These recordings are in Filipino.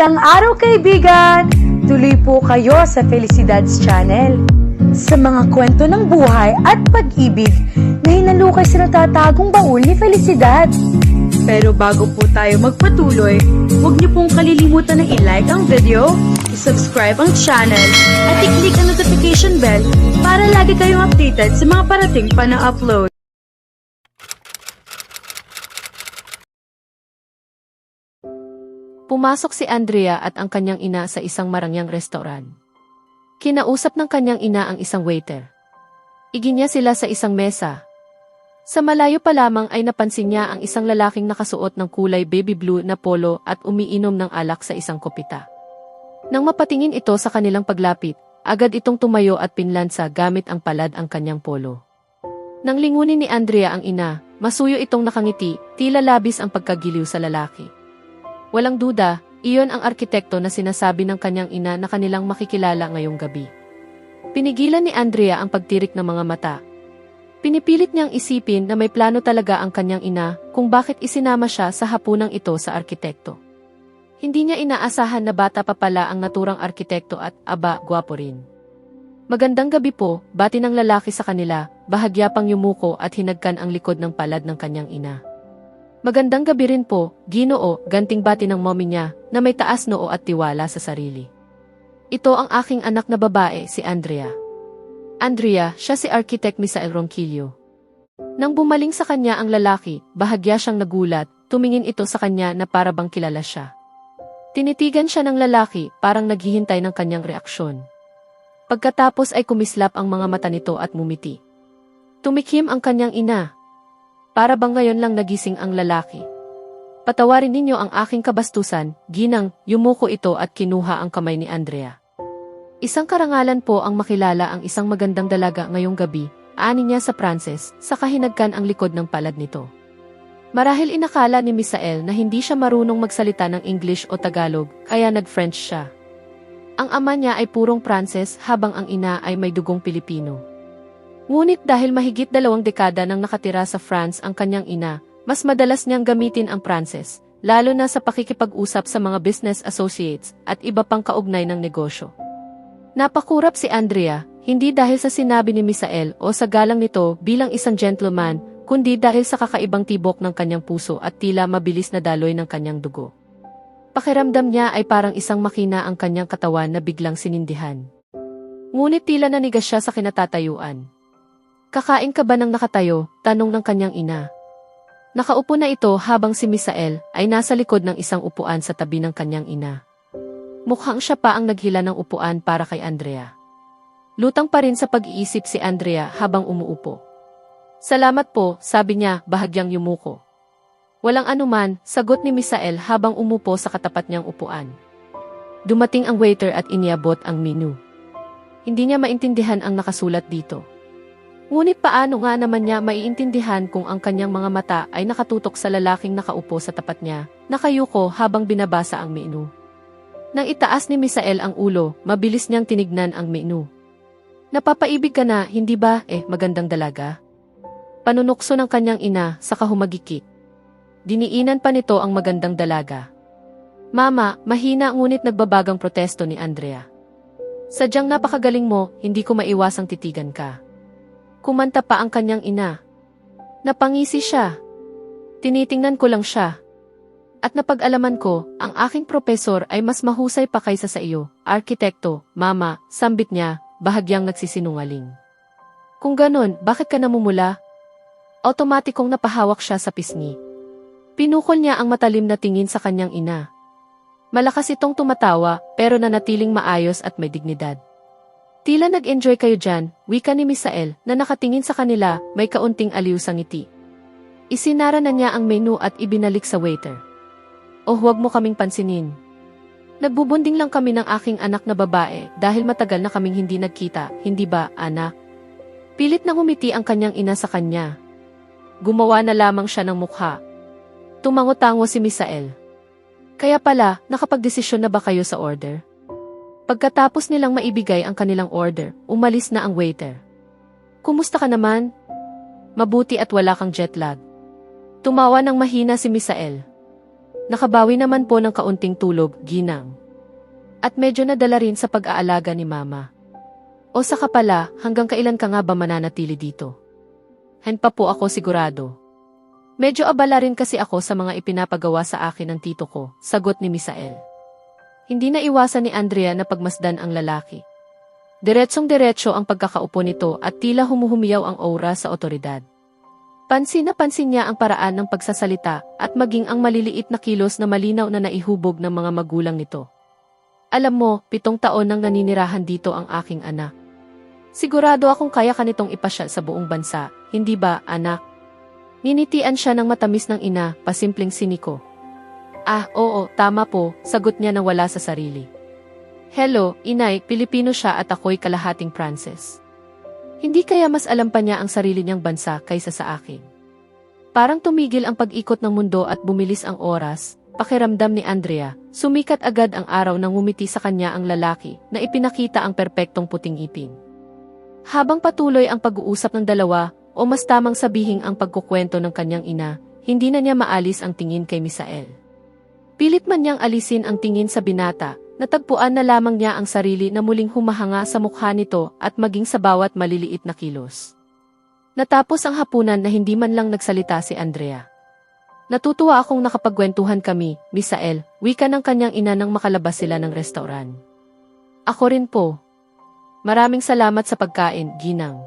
Magandang araw kaibigan! Tuloy po kayo sa Felicidad's Channel. Sa mga kwento ng buhay at pag-ibig na hinalukay sa natatagong baul ni Felicidad. Pero bago po tayo magpatuloy, huwag niyo pong kalilimutan na i-like ang video, i-subscribe ang channel, at i-click ang notification bell para lagi kayong updated sa mga parating pa na upload. Pumasok si Andrea at ang kanyang ina sa isang marangyang restoran. Kinausap ng kanyang ina ang isang waiter. Iginya sila sa isang mesa. Sa malayo pa lamang ay napansin niya ang isang lalaking nakasuot ng kulay baby blue na polo at umiinom ng alak sa isang kopita. Nang mapatingin ito sa kanilang paglapit, agad itong tumayo at pinlansa gamit ang palad ang kanyang polo. Nang lingunin ni Andrea ang ina, masuyo itong nakangiti, tila labis ang pagkagiliw sa lalaki. Walang duda, iyon ang arkitekto na sinasabi ng kanyang ina na kanilang makikilala ngayong gabi. Pinigilan ni Andrea ang pagtirik ng mga mata. Pinipilit niyang isipin na may plano talaga ang kanyang ina kung bakit isinama siya sa hapunang ito sa arkitekto. Hindi niya inaasahan na bata pa pala ang naturang arkitekto at gwapo rin. Magandang gabi po, bati ng lalaki sa kanila, bahagya pang yumuko at hinagkan ang likod ng palad ng kanyang ina. Magandang gabi rin po, Ginoo, ganting bati ng mommy niya na may taas noo at tiwala sa sarili. Ito ang aking anak na babae, si Andrea. Andrea, siya si Architect Misael Ronquillo. Nang bumaling sa kanya ang lalaki, bahagya siyang nagulat, tumingin ito sa kanya na para bang kilala siya. Tinitigan siya ng lalaki, parang naghihintay ng kanyang reaksyon. Pagkatapos ay kumislap ang mga mata nito at mumiti. Tumikhim ang kanyang ina. Para bang ngayon lang nagising ang lalaki. Patawarin ninyo ang aking kabastusan, ginang, yumuko ito at kinuha ang kamay ni Andrea. Isang karangalan po ang makilala ang isang magandang dalaga ngayong gabi, ani niya sa Pranses, sa kahinagkan ang likod ng palad nito. Marahil inakala ni Misael na hindi siya marunong magsalita ng English o Tagalog, kaya nag-French siya. Ang ama niya ay purong Pranses habang ang ina ay may dugong Pilipino. Ngunit dahil mahigit 2 dekada nang nakatira sa France ang kanyang ina, mas madalas niyang gamitin ang Pranses, lalo na sa pakikipag-usap sa mga business associates at iba pang kaugnay ng negosyo. Napakurap si Andrea, hindi dahil sa sinabi ni Misael o sa galang nito bilang isang gentleman, kundi dahil sa kakaibang tibok ng kanyang puso at tila mabilis na daloy ng kanyang dugo. Pakiramdam niya ay parang isang makina ang kanyang katawan na biglang sinindihan. Ngunit tila nanigas siya sa kinatatayuan. Kakain ka ba ng nakatayo? Tanong ng kanyang ina. Nakaupo na ito habang si Misael ay nasa likod ng isang upuan sa tabi ng kanyang ina. Mukhang siya pa ang naghila ng upuan para kay Andrea. Lutang pa rin sa pag-iisip si Andrea habang umuupo. Salamat po, sabi niya, bahagyang yumuko. Walang anuman, sagot ni Misael habang umupo sa katapat niyang upuan. Dumating ang waiter at iniabot ang menu. Hindi niya maintindihan ang nakasulat dito. Ngunit paano nga naman niya maiintindihan kung ang kanyang mga mata ay nakatutok sa lalaking nakaupo sa tapat niya, nakayuko habang binabasa ang menu. Nang itaas ni Misael ang ulo, mabilis niyang tinignan ang menu. Napapaibig ka na, hindi ba, magandang dalaga? Panunukso ng kanyang ina, saka humagikik. Diniinan pa nito ang magandang dalaga. Mama, mahina ngunit nagbabagang protesto ni Andrea. Sadyang napakagaling mo, hindi ko maiwasang titigan ka. Kumanta pa ang kanyang ina. Napangisi siya. Tinitingnan ko lang siya. At napag-alaman ko, ang aking propesor ay mas mahusay pa kaysa sa iyo, arkitekto, mama, sambit niya, bahagyang nagsisinungaling. Kung ganon, bakit ka namumula? Automatikong napahawak siya sa pisngi. Pinukol niya ang matalim na tingin sa kanyang ina. Malakas itong tumatawa, pero nanatiling maayos at may dignidad. Tila nag-enjoy kayo dyan, wika ni Misael na nakatingin sa kanila, may kaunting aliw sa ngiti. Isinara na niya ang menu at ibinalik sa waiter. Oh, huwag mo kaming pansinin. Nagbubunding lang kami ng aking anak na babae dahil matagal na kaming hindi nagkita, hindi ba, anak? Pilit na ngumiti ang kanyang ina sa kanya. Gumawa na lamang siya ng mukha. Tumango-tango si Misael. Kaya pala, nakapagdesisyon na ba kayo sa order? Pagkatapos nilang maibigay ang kanilang order, umalis na ang waiter. Kumusta ka naman? Mabuti at wala kang jet lag. Tumawa ng mahina si Misael. Nakabawi naman po ng kaunting tulog, ginang. At medyo nadala rin sa pag-aalaga ni mama. O saka pala, hanggang kailan ka nga ba mananatili dito? Hen pa po ako sigurado. Medyo abala rin kasi ako sa mga ipinapagawa sa akin ng tito ko, sagot ni Misael. Hindi na iwasan ni Andrea na pagmasdan ang lalaki. Diretsong-diretso ang pagkakaupo nito at tila humuhumiyaw ang aura sa otoridad. Pansin na pansin niya ang paraan ng pagsasalita at maging ang maliliit na kilos na malinaw na naihubog ng mga magulang nito. Alam mo, 7 taon nang naninirahan dito ang aking anak. Sigurado akong kaya ka nitong ipasya sa buong bansa, hindi ba, anak? Ninitian siya ng matamis ng ina, pasimpleng siniko. Ah, oo, tama po, sagot niya nang wala sa sarili. Hello, inay, Pilipino siya at ako'y kalahating Pranses. Hindi kaya mas alam pa niya ang sarili niyang bansa kaysa sa akin. Parang tumigil ang pag-ikot ng mundo at bumilis ang oras, pakiramdam ni Andrea, sumikat agad ang araw nang ngumiti sa kanya ang lalaki na ipinakita ang perpektong puting ipin. Habang patuloy ang pag-uusap ng dalawa, o mas tamang sabihing ang pagkukwento ng kanyang ina, hindi na niya maalis ang tingin kay Misael. Pilit man niyang alisin ang tingin sa binata, natagpuan na lamang niya ang sarili na muling humahanga sa mukha nito at maging sa bawat maliliit na kilos. Natapos ang hapunan na hindi man lang nagsalita si Andrea. Natutuwa akong nakapagkwentuhan kami, Misael, wika ng kanyang ina nang makalabas sila ng restaurant. Ako rin po. Maraming salamat sa pagkain, ginang.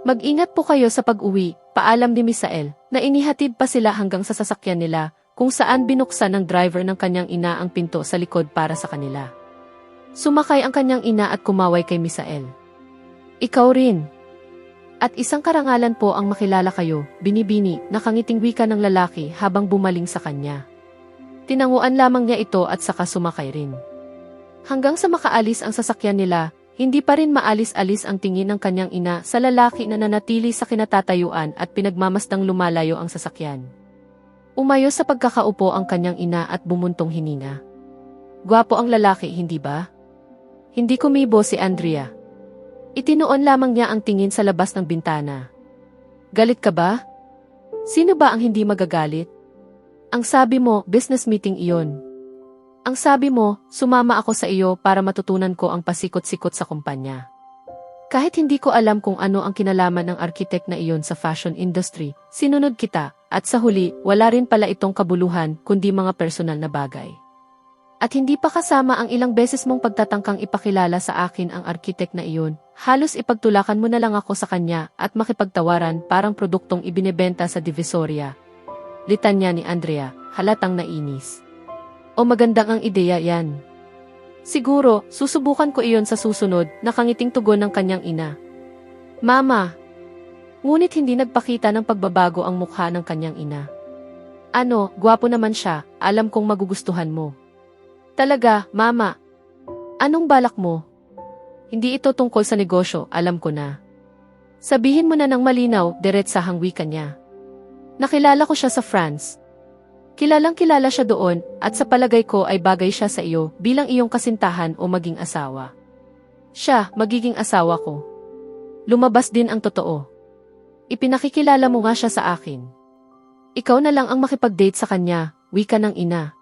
Mag-ingat po kayo sa pag-uwi, paalam ni Misael, na inihatid pa sila hanggang sa sasakyan nila, kung saan binuksan ng driver ng kanyang ina ang pinto sa likod para sa kanila. Sumakay ang kanyang ina at kumaway kay Misael. Ikaw rin. At isang karangalan po ang makilala kayo, binibini, nakangiting wika ng lalaki habang bumaling sa kanya. Tinanguan lamang niya ito at saka sumakay rin. Hanggang sa makaalis ang sasakyan nila, hindi pa rin maalis-alis ang tingin ng kanyang ina sa lalaki na nanatili sa kinatatayuan at pinagmamasdang lumalayo ang sasakyan. Umayo sa pagkakaupo ang kanyang ina at bumuntong hininga. Gwapo ang lalaki, hindi ba? Hindi kumibo si Andrea. Itinuon lamang niya ang tingin sa labas ng bintana. Galit ka ba? Sino ba ang hindi magagalit? Ang sabi mo, business meeting iyon. Ang sabi mo, sumama ako sa iyo para matutunan ko ang pasikot-sikot sa kumpanya. Kahit hindi ko alam kung ano ang kinalaman ng arkitek na iyon sa fashion industry, sinunod kita, at sa huli, wala rin pala itong kabuluhan kundi mga personal na bagay. At hindi pa kasama ang ilang beses mong pagtatangkang ipakilala sa akin ang arkitek na iyon, halos ipagtulakan mo na lang ako sa kanya at makipagtawaran parang produktong ibinebenta sa Divisoria. Litanya ni Andrea, halatang nainis. O magandang ang ideya yan. Siguro, susubukan ko iyon sa susunod, nakangiting tugon ng kanyang ina. Mama! Ngunit hindi nagpakita ng pagbabago ang mukha ng kanyang ina. Ano, gwapo naman siya, alam kong magugustuhan mo. Talaga, mama. Anong balak mo? Hindi ito tungkol sa negosyo, alam ko na. Sabihin mo na ng malinaw, diretsahang wika niya. Nakilala ko siya sa France. Kilalang-kilala siya doon, at sa palagay ko ay bagay siya sa iyo bilang iyong kasintahan o maging asawa. Siya, magiging asawa ko. Lumabas din ang totoo. Ipinakikilala mo nga siya sa akin. Ikaw na lang ang makipag-date sa kanya, wika ng ina.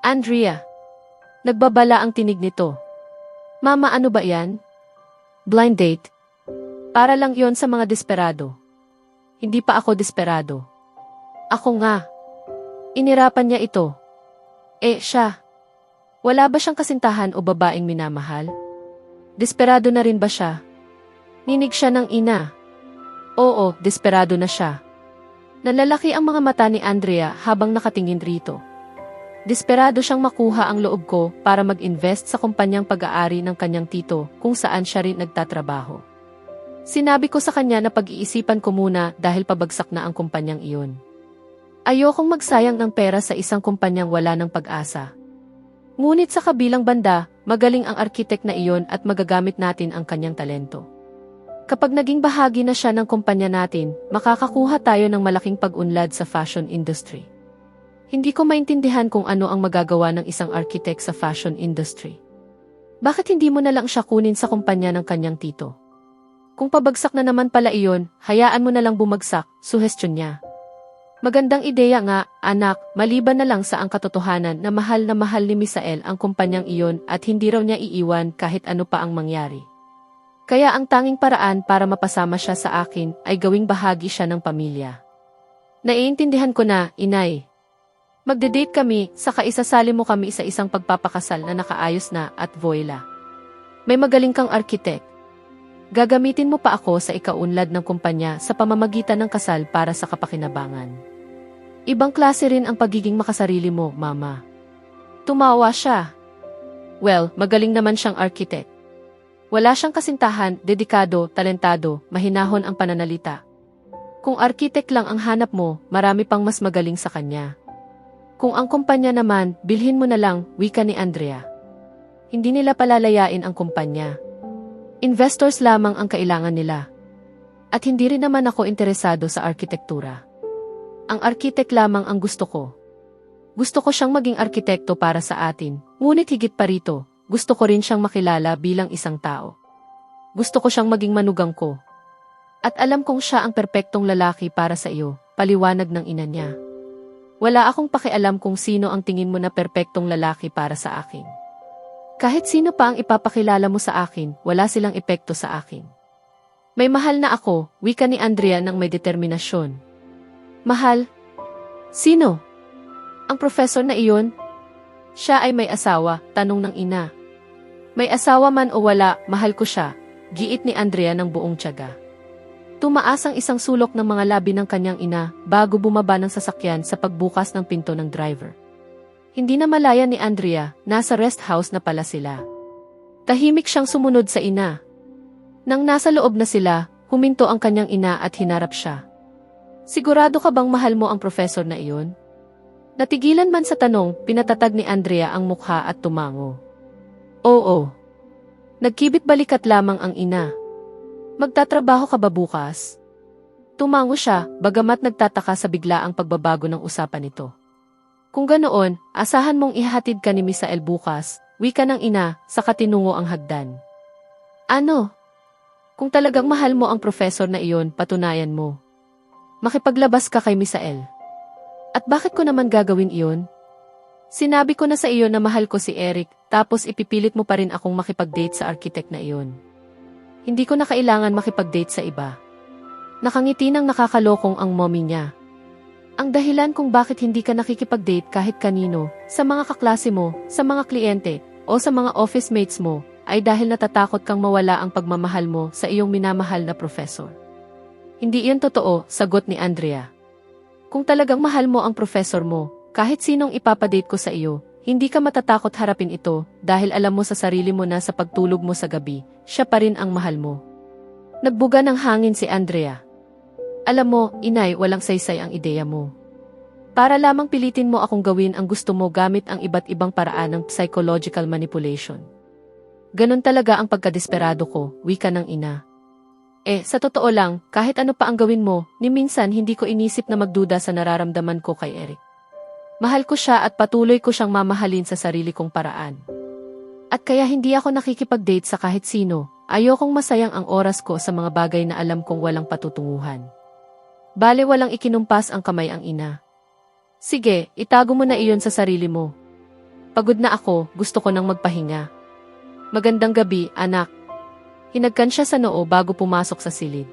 Andrea. Nagbabala ang tinig nito. Mama, ano ba yan? Blind date? Para lang yon sa mga desperado. Hindi pa ako desperado. Ako nga. Inirapan niya ito. Siya. Wala ba siyang kasintahan o babaeng minamahal? Desperado na rin ba siya? Ninig siya ng ina. Oo, desperado na siya. Nalalaki ang mga mata ni Andrea habang nakatingin rito. Desperado siyang makuha ang loob ko para mag-invest sa kumpanyang pag-aari ng kanyang tito kung saan siya rin nagtatrabaho. Sinabi ko sa kanya na pag-iisipan ko muna dahil pabagsak na ang kumpanyang iyon. Ayokong magsayang ng pera sa isang kumpanyang wala ng pag-asa. Ngunit sa kabilang banda, magaling ang arkitek na iyon at magagamit natin ang kanyang talento. Kapag naging bahagi na siya ng kumpanya natin, makakakuha tayo ng malaking pag-unlad sa fashion industry. Hindi ko maintindihan kung ano ang magagawa ng isang arkitek sa fashion industry. Bakit hindi mo na lang siya kunin sa kumpanya ng kanyang tito? Kung pabagsak na naman pala iyon, hayaan mo na lang bumagsak, suhestyon niya. Magandang ideya nga, anak, maliban na lang sa ang katotohanan na mahal ni Misael ang kumpanyang iyon at hindi raw niya iiwan kahit ano pa ang mangyari. Kaya ang tanging paraan para mapasama siya sa akin ay gawing bahagi siya ng pamilya. Naiintindihan ko na, inay. Magde-date kami, saka isasali mo kami sa isang pagpapakasal na nakaayos na at voila. May magaling kang arkitek. Gagamitin mo pa ako sa ikaunlad ng kumpanya sa pamamagitan ng kasal para sa kapakinabangan. Ibang klase rin ang pagiging makasarili mo, mama. Tumawa siya. Well, magaling naman siyang arkitek. Wala siyang kasintahan, dedikado, talentado, mahinahon ang pananalita. Kung arkitek lang ang hanap mo, marami pang mas magaling sa kanya. Kung ang kumpanya naman, bilhin mo na lang, wika ni Andrea. Hindi nila palalayain ang kumpanya. Investors lamang ang kailangan nila. At hindi rin naman ako interesado sa arkitektura. Ang arkitek lamang ang gusto ko. Gusto ko siyang maging arkitekto para sa atin, ngunit higit pa rito, gusto ko rin siyang makilala bilang isang tao. Gusto ko siyang maging manugang ko. At alam kong siya ang perpektong lalaki para sa iyo, paliwanag ng ina niya. Wala akong pakialam kung sino ang tingin mo na perpektong lalaki para sa akin. Kahit sino pa ang ipapakilala mo sa akin, wala silang epekto sa akin. May mahal na ako, wika ni Andrea ng may determinasyon. Mahal? Sino? Ang professor na iyon? Siya ay may asawa, tanong ng ina. May asawa man o wala, mahal ko siya, giit ni Andrea ng buong tiyaga. Tumaas ang isang sulok ng mga labi ng kanyang ina bago bumaba ng sasakyan sa pagbukas ng pinto ng driver. Hindi na malaya ni Andrea, nasa rest house na pala sila. Tahimik siyang sumunod sa ina. Nang nasa loob na sila, huminto ang kanyang ina at hinarap siya. Sigurado ka bang mahal mo ang professor na iyon? Natigilan man sa tanong, pinatatag ni Andrea ang mukha at tumango. Oo. Nagkibit balikat lamang ang ina. Magtatrabaho ka ba bukas? Tumango siya, bagamat nagtataka sa biglaang pagbabago ng usapan nito. Kung ganoon, asahan mong ihahatid ka ni Misael bukas, wika ng ina, sa katinungo ang hagdan. Ano? Kung talagang mahal mo ang professor na iyon, patunayan mo. Makipaglabas ka kay Misael. At bakit ko naman gagawin iyon? Sinabi ko na sa iyo na mahal ko si Eric, tapos ipipilit mo pa rin akong makipag-date sa architect na iyon. Hindi ko na kailangan makipag-date sa iba. Nakangiti ng nakakalokong ang mommy niya. Ang dahilan kung bakit hindi ka nakikipag-date kahit kanino, sa mga kaklase mo, sa mga kliyente, o sa mga office mates mo, ay dahil natatakot kang mawala ang pagmamahal mo sa iyong minamahal na professor. Hindi iyon totoo, sagot ni Andrea. Kung talagang mahal mo ang professor mo, kahit sinong ipapadate ko sa iyo, hindi ka matatakot harapin ito dahil alam mo sa sarili mo na sa pagtulog mo sa gabi, siya pa rin ang mahal mo. Nagbuga ng hangin si Andrea. Alam mo, inay, walang saysay ang ideya mo. Para lamang pilitin mo akong gawin ang gusto mo gamit ang iba't ibang paraan ng psychological manipulation. Ganon talaga ang pagkadesperado ko, wika ng ina. Sa totoo lang, kahit ano pa ang gawin mo, ni minsan hindi ko inisip na magduda sa nararamdaman ko kay Eric. Mahal ko siya at patuloy ko siyang mamahalin sa sarili kong paraan. At kaya hindi ako nakikipag-date sa kahit sino, ayokong masayang ang oras ko sa mga bagay na alam kong walang patutunguhan. Bale walang ikinumpas ang kamay ang ina. Sige, itago mo na iyon sa sarili mo. Pagod na ako, gusto ko nang magpahinga. Magandang gabi, anak. Hinagkan siya sa noo bago pumasok sa silid.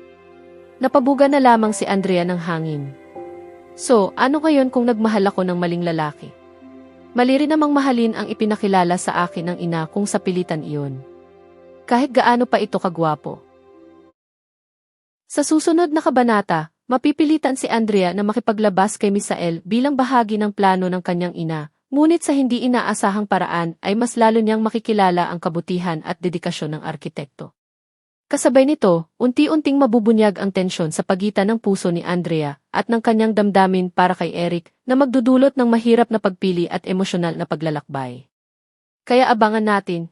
Napabuga na lamang si Andrea ng hangin. So, ano ngayon kung nagmahal ako ng maling lalaki? Mali rin namang mahalin ang ipinakilala sa akin ng ina kung sa pilitan iyon. Kahit gaano pa ito kagwapo. Sa susunod na kabanata, mapipilitan si Andrea na makipaglabas kay Misael bilang bahagi ng plano ng kanyang ina, ngunit sa hindi inaasahang paraan ay mas lalo niyang makikilala ang kabutihan at dedikasyon ng arkitekto. Kasabay nito, unti-unting mabubunyag ang tensyon sa pagitan ng puso ni Andrea at ng kanyang damdamin para kay Eric na magdudulot ng mahirap na pagpili at emosyonal na paglalakbay. Kaya abangan natin